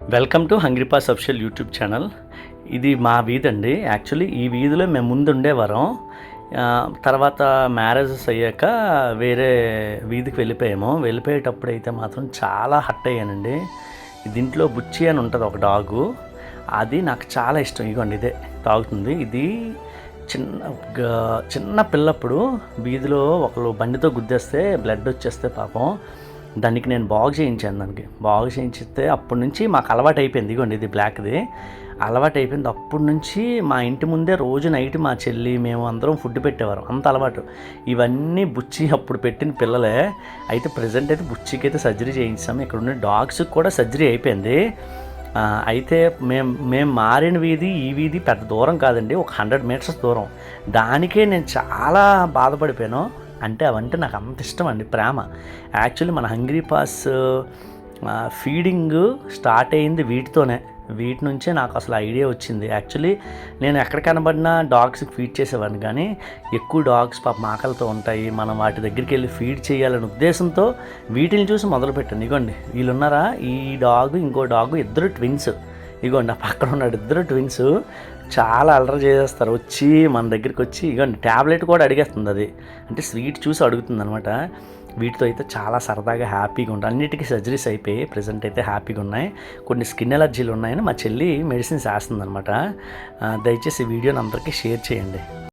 Welcome to hungry pass official YouTube channel. ఇది మా వీధి అండి. యాక్చువల్లీ ఈ వీధిలో మేము ముందు ఉండేవారం. తర్వాత మ్యారేజెస్ అయ్యాక వేరే వీధికి వెళ్ళిపోయేటప్పుడు అయితే మాత్రం చాలా హర్ట్ అయ్యానండి. దీంట్లో బుచ్చి అని ఉంటుంది ఒక డాగు, అది నాకు చాలా ఇష్టం. ఇదిగోండి ఇదే తాగుతుంది. ఇది చిన్న పిల్లప్పుడు వీధిలో ఒకళ్ళు బండితో గుద్దేస్తే బ్లడ్ వచ్చేస్తే పాపం దానికి నేను బాగు చేయించితే అప్పటి నుంచి మాకు అలవాటు అయిపోయింది. ఇదిగోండి ఇది బ్లాక్ది అలవాటు అయిపోయింది. అప్పటి నుంచి మా ఇంటి ముందే రోజు నైట్ మా చెల్లి మేము అందరం ఫుడ్ పెట్టేవారు, అంత అలవాటు. ఇవన్నీ బుచ్చి అప్పుడు పెట్టిన పిల్లలే. అయితే ప్రజెంట్ అయితే బుచ్చికి అయితే సర్జరీ చేయించాము. ఇక్కడ ఉన్న డాగ్స్కి కూడా సర్జరీ అయిపోయింది. అయితే మేము మారిన వీధి ఈ వీధి పెద్ద దూరం కాదండి, ఒక 100 మీటర్స్ దూరం. దానికే నేను చాలా బాధపడిపోయాను. అంటే అవంటే నాకు అంత ఇష్టం అండి, ప్రేమ. యాక్చువల్లీ మన హంగ్రీ పాస్ ఫీడింగ్ స్టార్ట్ అయింది వీటి నుంచే నాకు అసలు ఐడియా వచ్చింది. యాక్చువల్లీ నేను ఎక్కడ కనబడినా డాగ్స్కి ఫీడ్ చేసేవాడిని, కానీ ఎక్కువ డాగ్స్ పాపం ఆకలితో ఉంటాయి, మనం వాటి దగ్గరికి వెళ్ళి ఫీడ్ చేయాలనే ఉద్దేశంతో వీటిని చూసి మొదలుపెట్టాను. ఇగోండి వీళ్ళు ఉన్నారా, ఈ డాగ్ ఇంకో డాగ్, ఇద్దరు ట్విన్స్. ఇగోండి ఆ పక్కన ఉన్నాడు, ఇద్దరు ట్విన్స్. చాలా అల్లరి చేసేస్తారు, వచ్చి మన దగ్గరికి వచ్చి ఇగోండి ట్యాబ్లెట్ కూడా అడిగేస్తుంది. అది అంటే స్వీట్ చూసి అడుగుతుంది అనమాట. వీటితో అయితే చాలా సరదాగా హ్యాపీగా ఉంటాయి. అన్నిటికీ సర్జరీస్ అయిపోయి ప్రజెంట్ అయితే హ్యాపీగా ఉన్నాయి. కొన్ని స్కిన్ ఎలర్జీలు ఉన్నాయని మా చెల్లి మెడిసిన్స్ వేస్తుంది అనమాట. దయచేసి ఈ వీడియోని అందరికీ షేర్ చేయండి.